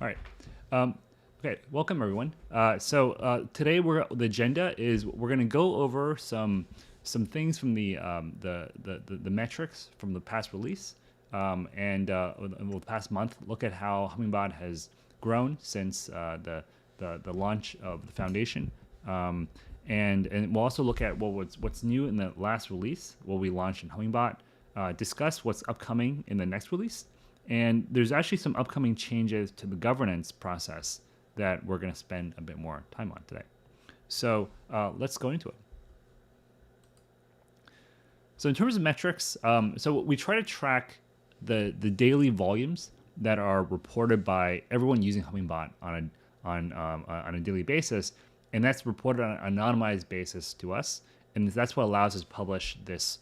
All right. Um, okay. Welcome everyone. Today the agenda is we're going to go over some things from the metrics from the past release, and the past month. Look at how Hummingbot has grown since the launch of the foundation. And we'll also look at what's new in the last release, what we launched in Hummingbot, discuss what's upcoming in the next release, and there's actually some upcoming changes to the governance process that we're going to spend a bit more time on today. So let's go into it. So in terms of metrics, so we try to track the daily volumes that are reported by everyone using Hummingbot on a daily basis, and that's reported on an anonymized basis to us, and that's what allows us to publish this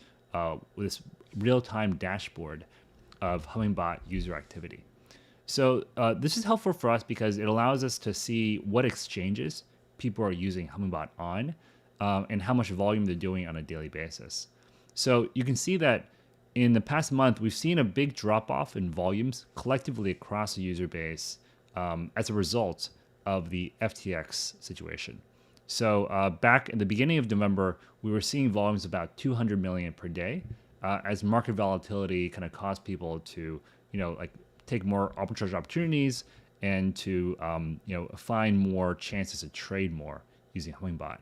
real-time dashboard of Hummingbot user activity. So this is helpful for us because it allows us to see what exchanges people are using Hummingbot on, and how much volume they're doing on a daily basis. So you can see that in the past month, we've seen a big drop-off in volumes collectively across the user base as a result of the FTX situation. So back in the beginning of November, we were seeing volumes about 200 million per day, as market volatility kind of caused people to, take more arbitrage opportunities and to, find more chances to trade more using Hummingbot.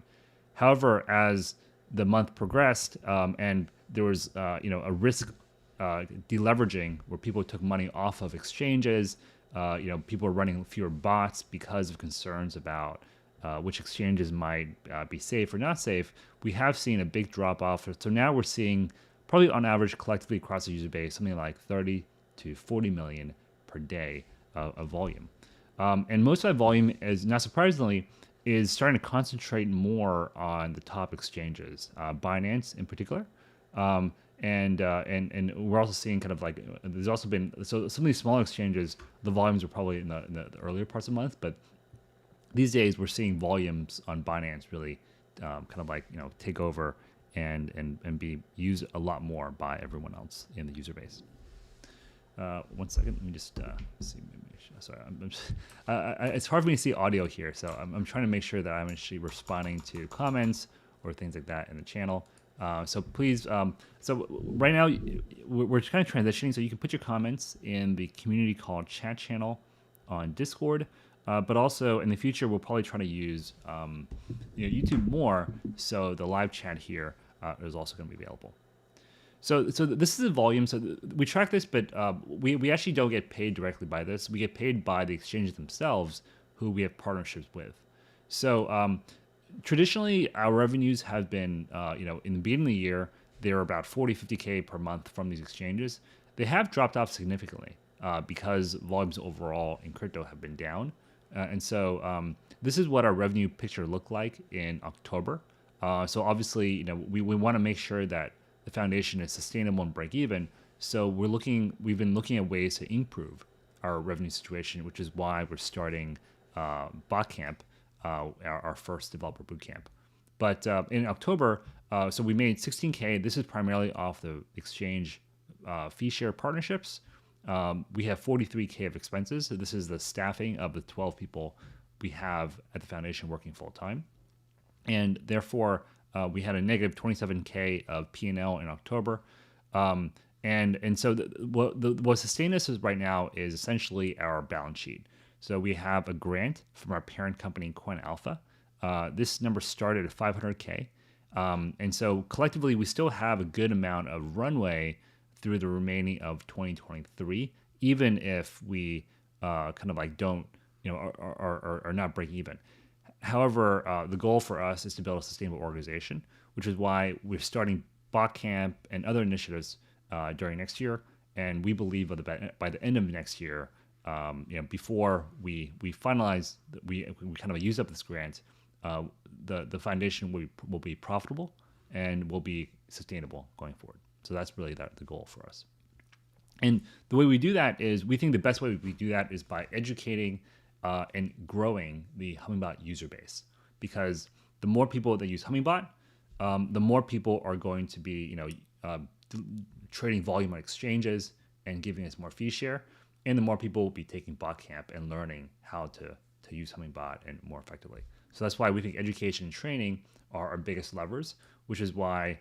However, as the month progressed, and there was, a risk deleveraging where people took money off of exchanges, people were running fewer bots because of concerns about which exchanges might be safe or not safe. We have seen a big drop off. So now we're seeing probably on average collectively across the user base, something like 30 to 40 million per day of volume. And most of that volume is, not surprisingly, is starting to concentrate more on the top exchanges, Binance in particular. And we're also seeing kind of like, there's also been, so some of these smaller exchanges, the volumes are probably in the earlier parts of the month, but these days we're seeing volumes on Binance really kind of like, take over and be used a lot more by everyone else in the user base. 1 second, let me just see. Sorry, it's hard for me to see audio here, so I'm trying to make sure that I'm actually responding to comments or things like that in the channel. So please, so right now we're kind of transitioning, so you can put your comments in the community called chat channel on Discord, but also in the future we'll probably try to use YouTube more, so the live chat here is also going to be available. So this is the volume. So we track this, but we actually don't get paid directly by this. We get paid by the exchanges themselves, who we have partnerships with. So traditionally, our revenues have been, in the beginning of the year, they were about 40, 50K per month from these exchanges. They have dropped off significantly because volumes overall in crypto have been down. And so this is what our revenue picture looked like in October. So obviously, we want to make sure that the foundation is sustainable and break even. So we've been looking at ways to improve our revenue situation, which is why we're starting Bot Camp, our first developer bootcamp. But in October, so we made 16K. This is primarily off the exchange fee share partnerships. We have 43K of expenses. So this is the staffing of the 12 people we have at the foundation working full time. And therefore, we had a negative 27K of P&L in October. And so what sustains us right now is essentially our balance sheet. So we have a grant from our parent company, Coin Alpha. This number started at 500K. And so collectively, we still have a good amount of runway through the remaining of 2023, even if we kind of like don't, are not break even. However, the goal for us is to build a sustainable organization, which is why we're starting Bot Camp and other initiatives during next year. And we believe by the end of next year, before we finalize, we kind of use up this grant, the foundation will be profitable and will be sustainable going forward. So that's really the goal for us. And the way we do that is, we think the best way we do that is by educating and growing the Hummingbot user base, because the more people that use Hummingbot, the more people are going to be, trading volume on exchanges and giving us more fee share. and the more people will be taking bot camp and learning how to use Hummingbot and more effectively. So that's why we think education and training are our biggest levers, which is why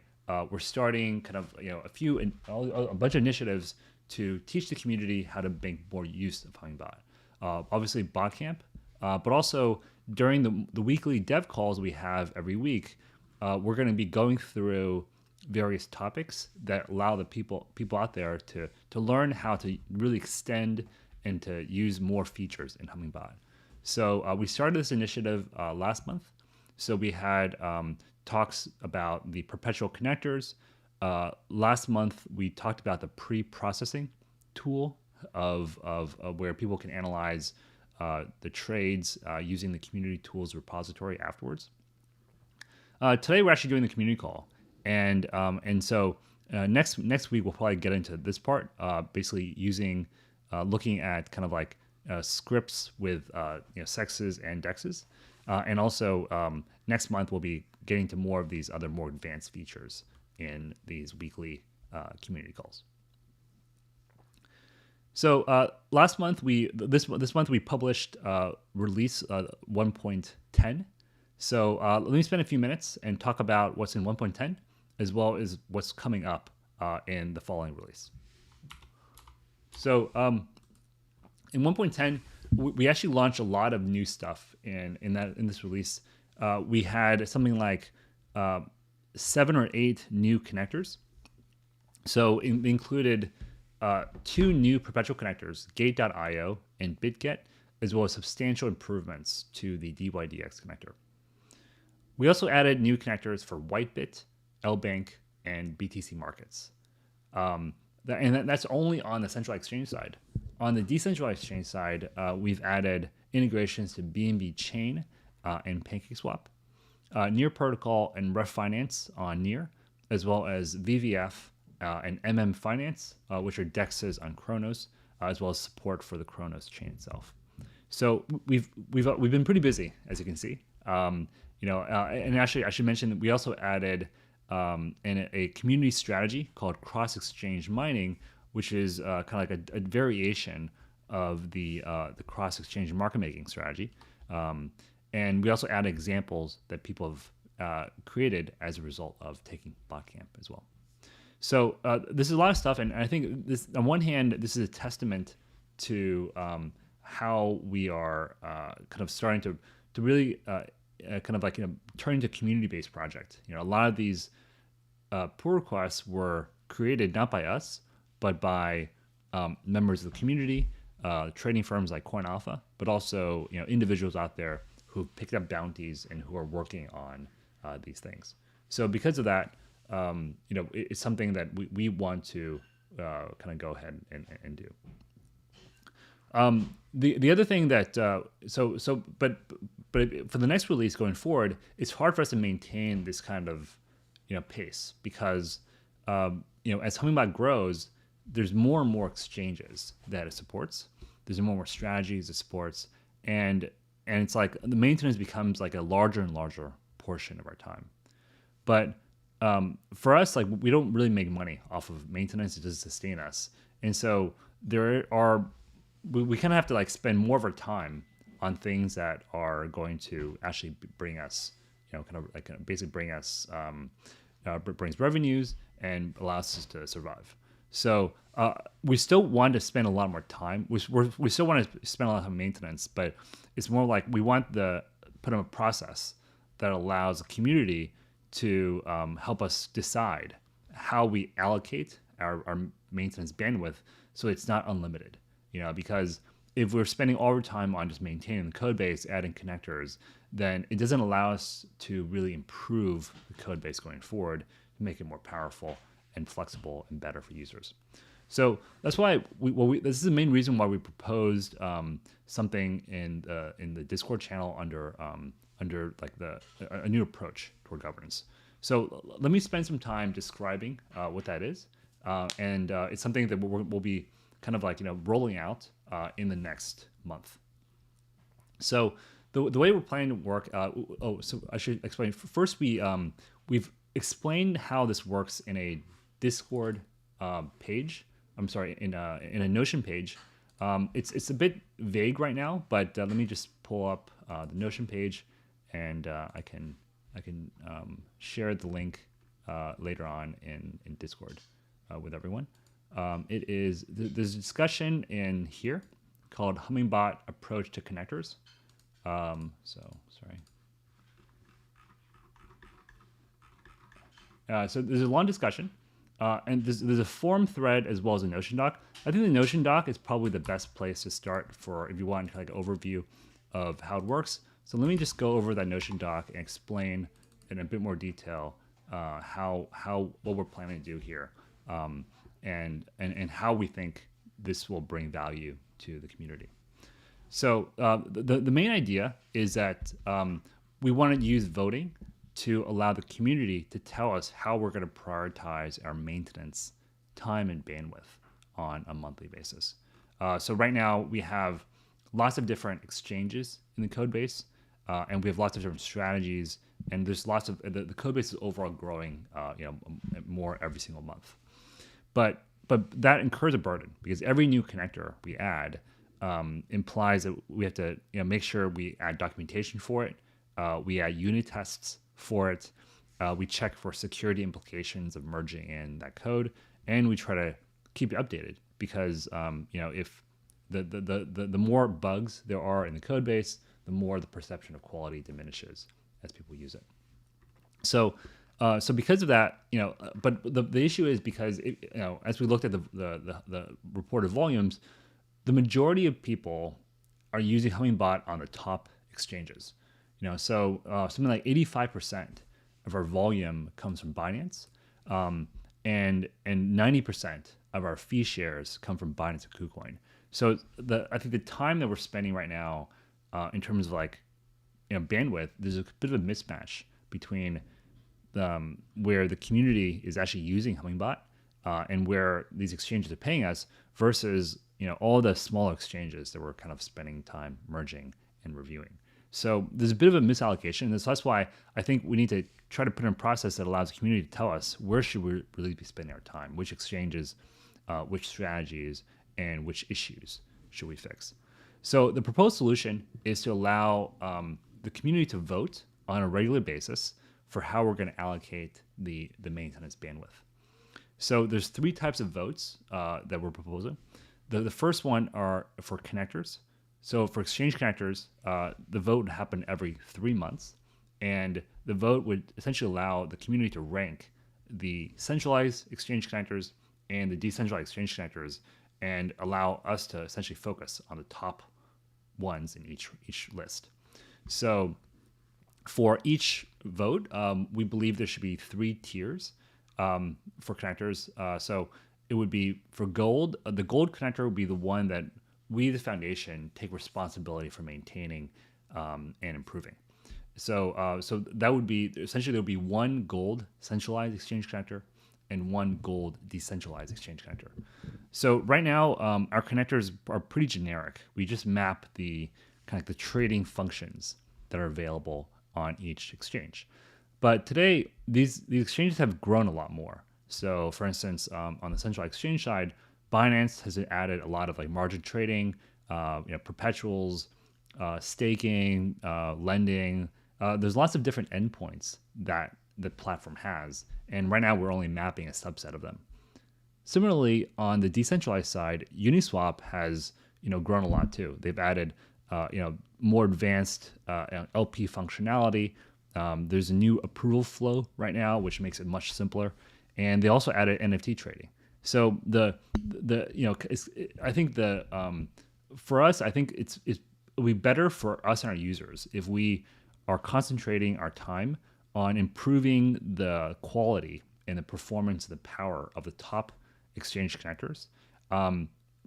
we're starting kind of a bunch of initiatives to teach the community how to make more use of Hummingbot. Obviously, bot camp, but also during the weekly dev calls we have every week, we're going to be going through various topics that allow the people out there to learn how to really extend and to use more features in Hummingbot. So we started this initiative last month. So we had talks about the perpetual connectors. Last month we talked about the pre-processing tool of where people can analyze the trades using the community tools repository afterwards. Today we're actually doing the community call, and so next week we'll probably get into this part, basically using looking at kind of like scripts with sexes and dexes, and also next month we'll be getting to more of these other more advanced features in these weekly community calls. So last month this month we published release 1.10. So let me spend a few minutes and talk about what's in 1.10 as well as what's coming up in the following release. So in 1.10, we actually launched a lot of new stuff in this release. We had something like 7 or 8 new connectors. So it included 2 new perpetual connectors, Gate.io and BitGet, as well as substantial improvements to the DYDX connector. We also added new connectors for Whitebit, LBank, and BTC markets. And that's only on the centralized exchange side. On the decentralized exchange side, we've added integrations to BNB Chain and PancakeSwap, Near Protocol and Ref Finance on Near, as well as VVF and MM Finance, which are DEXs on Kronos, as well as support for the Kronos chain itself. So we've been pretty busy, as you can see. And actually, I should mention that we also added a community strategy called cross-exchange mining, which is kind of like a variation of the cross-exchange market-making strategy. And we also added examples that people have created as a result of taking BotCamp as well. So this is a lot of stuff, and I think this, on one hand, this is a testament to how we are kind of starting to really kind of like turn into a community-based project. A lot of these pull requests were created not by us, but by members of the community, trading firms like CoinAlpha, but also individuals out there who've picked up bounties and who are working on these things. So because of that, it's something that we want to kind of go ahead and do. The other thing that but for the next release going forward, it's hard for us to maintain this kind of pace because as Hummingbot grows, there's more and more exchanges that it supports. There's more and more strategies it supports, and it's like the maintenance becomes like a larger and larger portion of our time. But for us, like we don't really make money off of maintenance; it doesn't sustain us, and so we kind of have to like spend more of our time on things that are going to actually bring us, kind of like basically bring us brings revenues and allows us to survive. So we still want to spend a lot more time. We still want to spend a lot of maintenance, but it's more like we want to put in a process that allows the community to help us decide how we allocate our maintenance bandwidth so it's not unlimited. Because if we're spending all our time on just maintaining the code base, adding connectors, then it doesn't allow us to really improve the code base going forward to make it more powerful and flexible and better for users. So that's why this is the main reason why we proposed something in the Discord channel under like a new approach toward governance. So let me spend some time describing what that is, and it's something that we'll be kind of like rolling out in the next month. So the way we're planning to work. So I should explain. First, we've explained how this works in a Discord page. I'm sorry, in a Notion page, It's a bit vague right now, but let me just pull up the Notion page, and I can share the link later on in Discord with everyone. There's a discussion in here called Hummingbot Approach to Connectors. Sorry. So there's a long discussion, and there's a forum thread as well as a Notion doc. I think the Notion doc is probably the best place to start for if you want like an overview of how it works. So let me just go over that Notion doc and explain in a bit more detail what we're planning to do here, and how we think this will bring value to the community. So the main idea is that we want to use voting to allow the community to tell us how we're going to prioritize our maintenance time and bandwidth on a monthly basis. So right now we have lots of different exchanges in the code base, and we have lots of different strategies, and there's lots of the code base is overall growing, more every single month. But that incurs a burden because every new connector we add implies that we have to make sure we add documentation for it, we add unit tests for it, we check for security implications of merging in that code, and we try to keep it updated because if the more bugs there are in the code base, the more the perception of quality diminishes as people use it. So because of that, but the issue is because as we looked at the reported volumes, the majority of people are using Hummingbot on the top exchanges. So something like 85% of our volume comes from Binance, and 90% of our fee shares come from Binance and KuCoin. So I think the time that we're spending right now, in terms of bandwidth, there's a bit of a mismatch between where the community is actually using Hummingbot and where these exchanges are paying us versus all the smaller exchanges that we're kind of spending time merging and reviewing. So there's a bit of a misallocation, and so that's why I think we need to try to put in a process that allows the community to tell us where should we really be spending our time, which exchanges, which strategies, and which issues should we fix. So the proposed solution is to allow the community to vote on a regular basis for how we're going to allocate the maintenance bandwidth. So there's three types of votes that we're proposing. The first one are for connectors. So for exchange connectors, the vote would happen every 3 months, and the vote would essentially allow the community to rank the centralized exchange connectors and the decentralized exchange connectors, and allow us to essentially focus on the top ones in each list. So for each vote, we believe there should be 3 tiers for connectors. So it would be for gold. The gold connector would be the one that we, the foundation, take responsibility for maintaining and improving. So that would be essentially there would be 1 gold centralized exchange connector and 1 gold decentralized exchange connector. So right now, our connectors are pretty generic. We just map the kind of the trading functions that are available on each exchange. But today, these exchanges have grown a lot more. So for instance, on the central exchange side, Binance has added a lot of margin trading, perpetuals, staking, lending. There's lots of different endpoints that the platform has, and right now we're only mapping a subset of them. Similarly, on the decentralized side, Uniswap has grown a lot too. They've added more advanced LP functionality. There's a new approval flow right now, which makes it much simpler, and they also added NFT trading. So I think for us, I think it'll be better for us and our users if we are concentrating our time on improving the quality and the performance and the power of the top exchange connectors,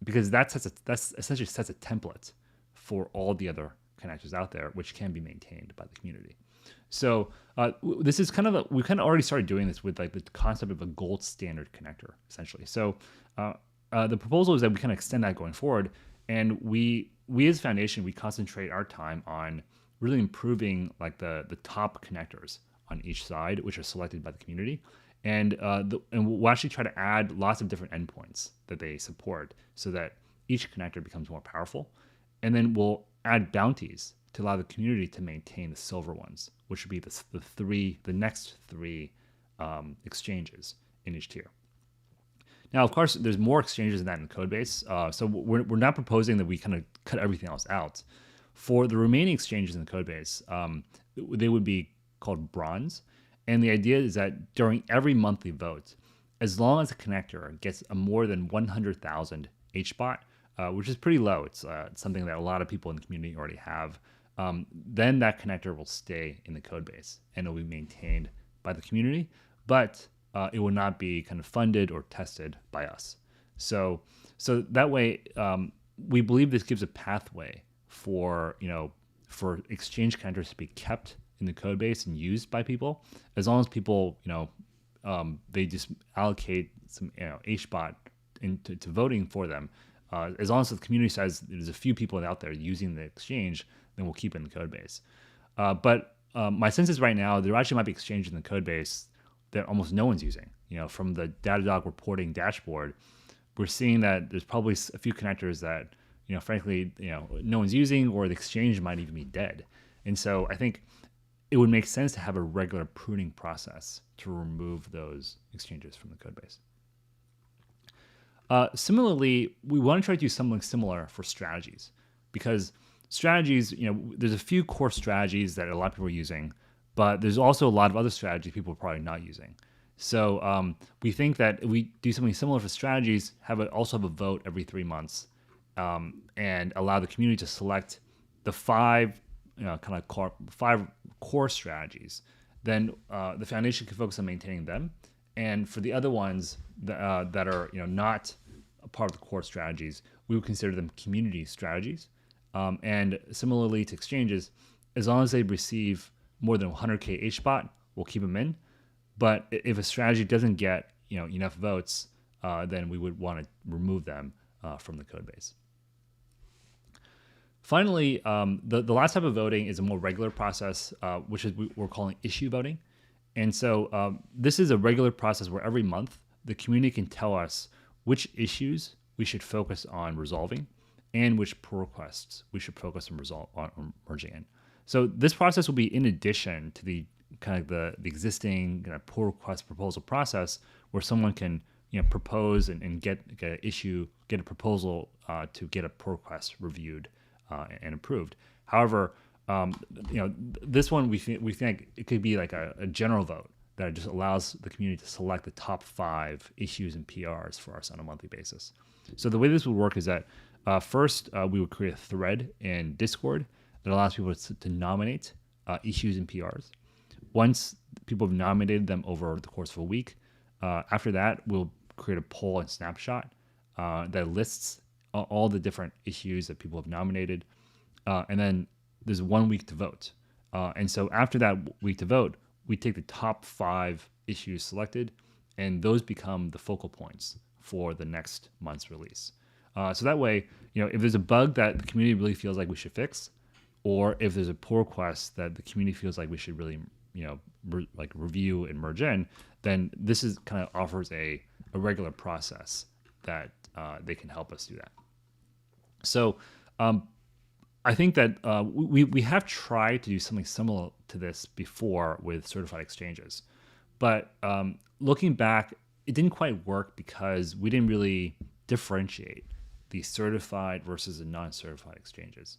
because that essentially sets a template for all the other connectors out there, which can be maintained by the community. So this is we kind of already started doing this with the concept of a gold standard connector, essentially. So the proposal is that we kind of extend that going forward, and we as a foundation, we concentrate our time on really improving the top connectors on each side, which are selected by the community, and we'll actually try to add lots of different endpoints that they support, so that each connector becomes more powerful. And then we'll add bounties to allow the community to maintain the silver ones, which would be the next three exchanges in each tier. Now, of course, there's more exchanges than that in the code base. So we're not proposing that we kind of cut everything else out. For the remaining exchanges in the code base, they would be called bronze. And the idea is that during every monthly vote, as long as the connector gets a more than 100,000 HBOT, which is pretty low, it's something that a lot of people in the community already have, then that connector will stay in the code base and it will be maintained by the community, but it will not be kind of funded or tested by us. So that way, we believe this gives a pathway for exchange connectors to be kept in the code base and used by people, as long as people they just allocate some HBOT to voting for them. As long as the community says there's a few people out there using the exchange, then we'll keep it in the code base. But my sense is right now there actually might be exchanges in the code base that almost no one's using. From the Datadog reporting dashboard, we're seeing that there's probably a few connectors that frankly no one's using, or the exchange might even be dead. And so I think it would make sense to have a regular pruning process to remove those exchanges from the code base. Similarly, we want to try to do something similar for strategies, because strategies, there's a few core strategies that a lot of people are using, but there's also a lot of other strategies people are probably not using. So we think that if we do something similar for strategies, also have a vote every 3 months, and allow the community to select the five core strategies. Then the foundation can focus on maintaining them, and for the other ones that are not a part of the core strategies, we would consider them community strategies. And similarly to exchanges, as long as they receive more than 100K HBOT, we'll keep them in. But if a strategy doesn't get enough votes, then we would want to remove them from the code base. Finally, the last type of voting is a more regular process, which is we're calling issue voting. And so this is a regular process where every month the community can tell us which issues we should focus on resolving and which pull requests we should focus on merging in. So this process will be in addition to the kind of the existing kind of pull request proposal process, where someone can propose and get a proposal to get a pull request reviewed and approved. However, this one we think it could be like a general vote that just allows the community to select the top 5 issues and PRs for us on a monthly basis. So the way this would work is that first we would create a thread in Discord that allows people to nominate issues and PRs. Once people have nominated them over the course of a week, after that we'll create a poll and snapshot that lists all the different issues that people have nominated, and then there's 1 week to vote. And so after that week to vote, we take the top 5 issues selected, and those become the focal points for the next month's release. So that way, if there's a bug that the community really feels like we should fix, or if there's a pull request that the community feels like we should really, review and merge in, then this is kind of offers a regular process that they can help us do that. So I think that we have tried to do something similar to this before with certified exchanges, but looking back, it didn't quite work because we didn't really differentiate the certified versus the non-certified exchanges.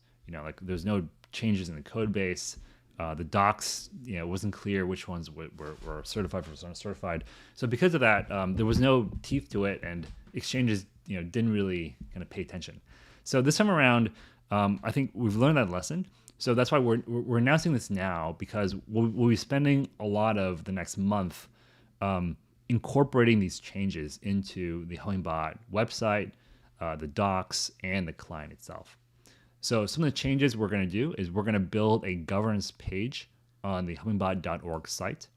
There's no changes in the code base. The docs, it wasn't clear which ones were certified versus uncertified. So because of that, there was no teeth to it, and exchanges, didn't really kind of pay attention. So this time around, I think we've learned that lesson. So that's why we're announcing this now, because we'll be spending a lot of the next month incorporating these changes into the Hummingbot website, the docs, and the client itself. So some of the changes we're going to do is we're going to build a governance page on the hummingbot.org site.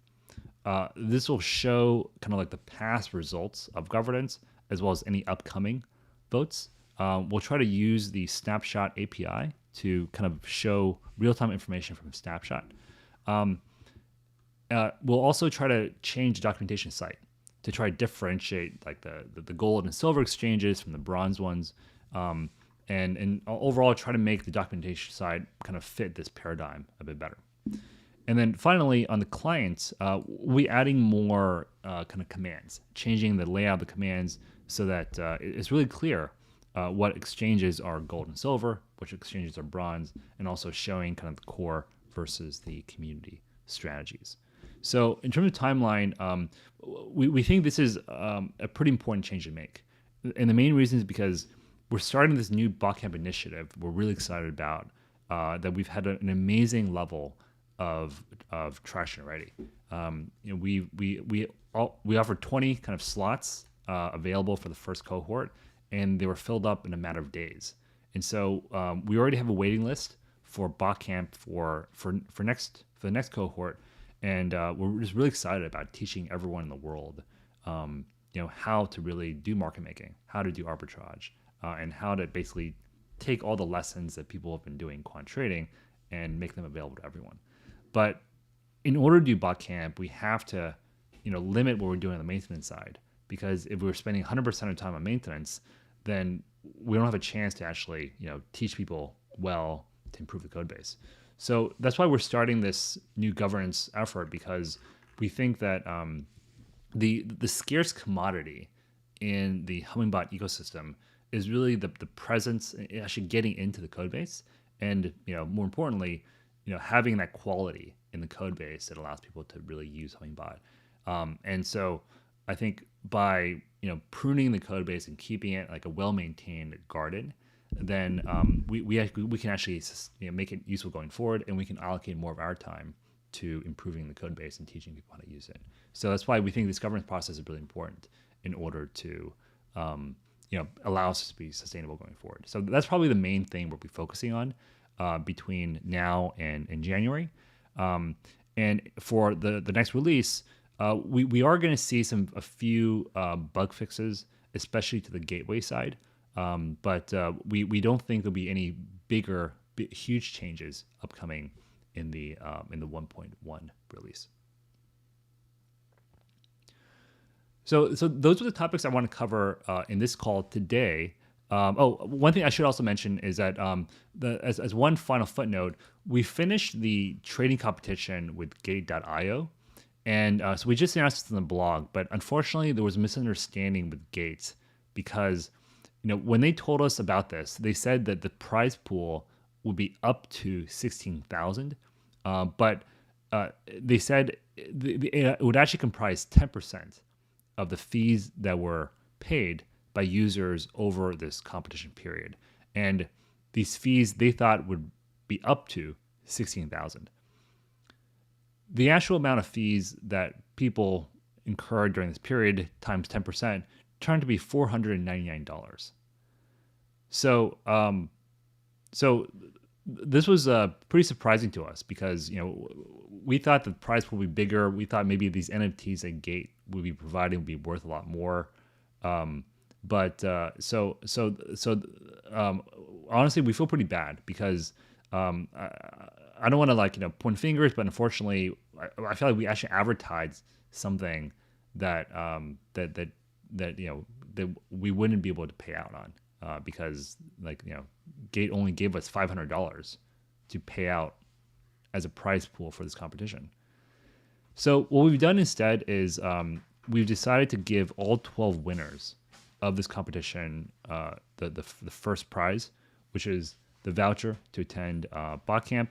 This will show kind of like the past results of governance, as well as any upcoming votes. We'll try to use the Snapshot API to kind of show real-time information from Snapshot. We'll also try to change the documentation site to try to differentiate like the gold and silver exchanges from the bronze ones. and overall try to make the documentation side kind of fit this paradigm a bit better. And then finally, on the clients, we adding more kind of commands, changing the layout of the commands so that it's really clear what exchanges are gold and silver, which exchanges are bronze, and also showing kind of the core versus the community strategies. So in terms of timeline, we think this is a pretty important change to make. And the main reason is because we're starting this new Botcamp initiative we're really excited about, that we've had an amazing level of traction already. We offered 20 kind of slots available for the first cohort, and they were filled up in a matter of days. And so we already have a waiting list for Botcamp for the next cohort, and we're just really excited about teaching everyone in the world, how to really do market making, how to do arbitrage, and how to basically take all the lessons that people have been doing quant trading and make them available to everyone. But in order to do Botcamp, we have to, limit what we're doing on the maintenance side, because if we're spending 100% of the time on maintenance, then we don't have a chance to actually, teach people well to improve the code base. So that's why we're starting this new governance effort, because we think that the scarce commodity in the Hummingbot ecosystem is really the presence, actually getting into the code base, and more importantly, having that quality in the code base that allows people to really use Hummingbot. And so I think by pruning the code base and keeping it like a well-maintained garden, then we can actually make it useful going forward, and we can allocate more of our time to improving the code base and teaching people how to use it. So that's why we think this governance process is really important in order to allow us to be sustainable going forward. So that's probably the main thing we'll be focusing on between now and January. And for the next release, we are going to see a few bug fixes, especially to the gateway side. But we don't think there'll be any huge changes upcoming in the 1.1 release. So those are the topics I want to cover in this call today. One thing I should also mention is that as one final footnote, we finished the trading competition with Gate.io. And so we just announced this in the blog, but unfortunately there was a misunderstanding with Gate, because when they told us about this, they said that the prize pool would be up to 16,000, but they said it would actually comprise 10% of the fees that were paid by users over this competition period. And these fees they thought would be up to 16,000. The actual amount of fees that people incurred during this period times 10% turned to be $499. So this was pretty surprising to us, because we thought the price would be bigger. We thought maybe these NFTs that Gate would be providing would be worth a lot more. But honestly, we feel pretty bad, because I don't want to point fingers, but unfortunately, I feel like we actually advertised something that we wouldn't be able to pay out on, because Gate only gave us $500 to pay out as a prize pool for this competition. So what we've done instead is we've decided to give all 12 winners of this competition the first prize, which is the voucher to attend Botcamp.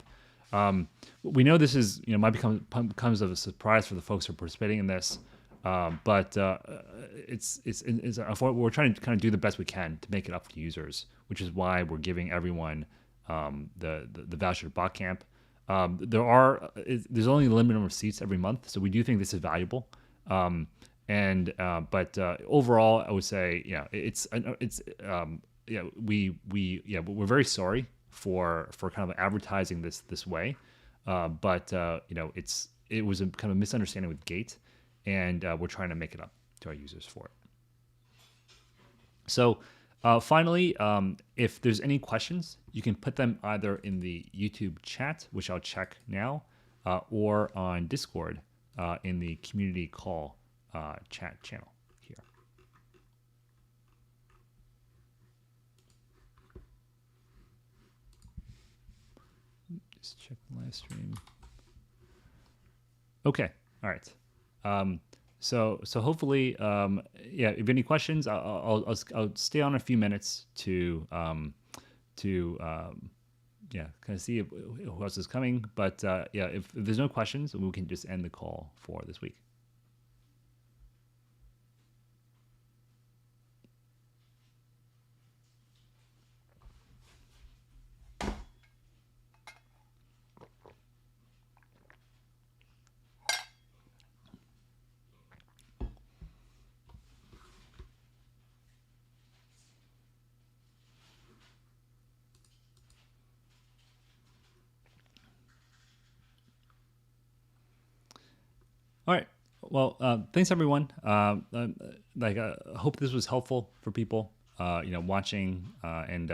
We know this is might becomes of a surprise for the folks who are participating in this, but it's we're trying to kind of do the best we can to make it up to users, which is why we're giving everyone the voucher to Botcamp. There's only a limited number of seats every month, so we do think this is valuable. But overall, I would say we're very sorry for kind of advertising this way, but it was a kind of misunderstanding with Gate, and we're trying to make it up to our users for it. So finally, if there's any questions, you can put them either in the YouTube chat, which I'll check now, or on Discord in the community call chat channel here. just check the live stream. Okay. All right. So hopefully, yeah. If you have any questions, I'll stay on a few minutes to yeah, kind of see who else is coming. But yeah, if there's no questions, we can just end the call for this week. All right. Well, thanks everyone. I hope this was helpful for people, watching. And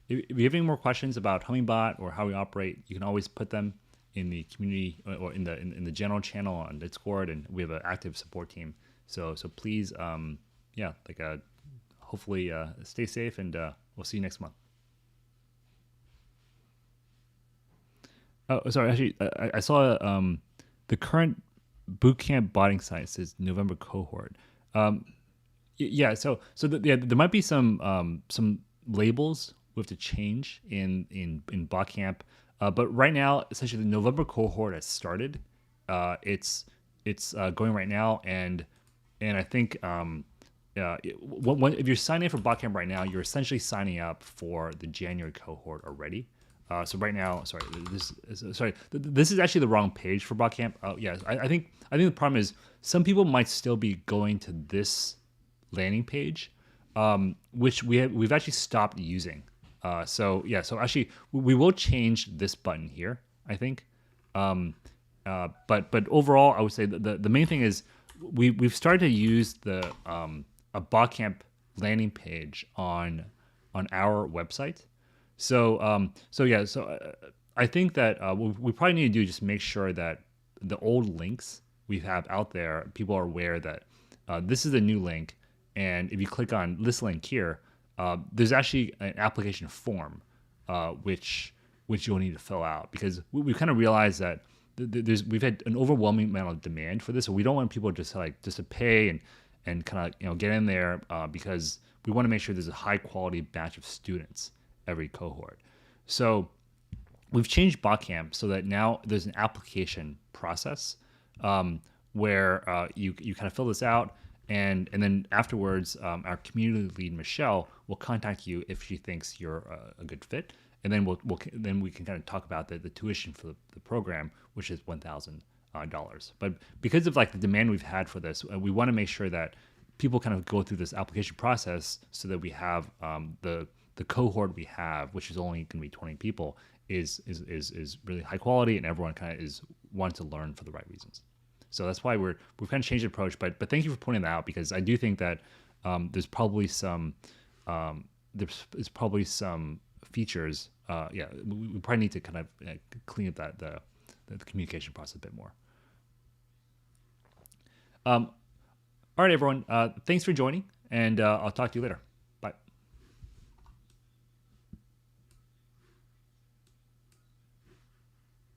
if you have any more questions about Hummingbot or how we operate, you can always put them in the community or in the general channel on Discord, and we have an active support team. So please, hopefully stay safe, and we'll see you next month. Oh, sorry. Actually, I saw the current bootcamp botting site says November cohort. Yeah, there might be some labels we have to change in botcamp, but right now, essentially, the November cohort has started. It's going right now, and I think if you're signing up for botcamp right now, you're essentially signing up for the January cohort already. So right now, this is actually the wrong page for botcamp. Yeah, I think the problem is some people might still be going to this landing page, which we've actually stopped using. So actually we will change this button here, I think. But overall, I would say the main thing is we've started to use the a botcamp landing page on our website. So I think that what we probably need to do is just make sure that the old links we have out there, people are aware that this is a new link, and if you click on this link here, there's actually an application form which you'll need to fill out, because we kind of realized that we've had an overwhelming amount of demand for this, so we don't want people just to pay and kind of get in there, because we want to make sure there's a high quality batch of students every cohort. So we've changed botcamp so that now there's an application process where you kind of fill this out, and then afterwards our community lead Michelle will contact you if she thinks you're a good fit, and then we can kind of talk about the tuition for the program, which is $1,000. But because of like the demand we've had for this, we want to make sure that people kind of go through this application process so that we have the cohort we have, which is only going to be 20 people, is really high quality, and everyone kind of is wanting to learn for the right reasons. So that's why we've kind of changed the approach. But thank you for pointing that out, because I do think that there's probably some features. We probably need to kind of clean up the communication process a bit more. All right, everyone. Thanks for joining, and I'll talk to you later.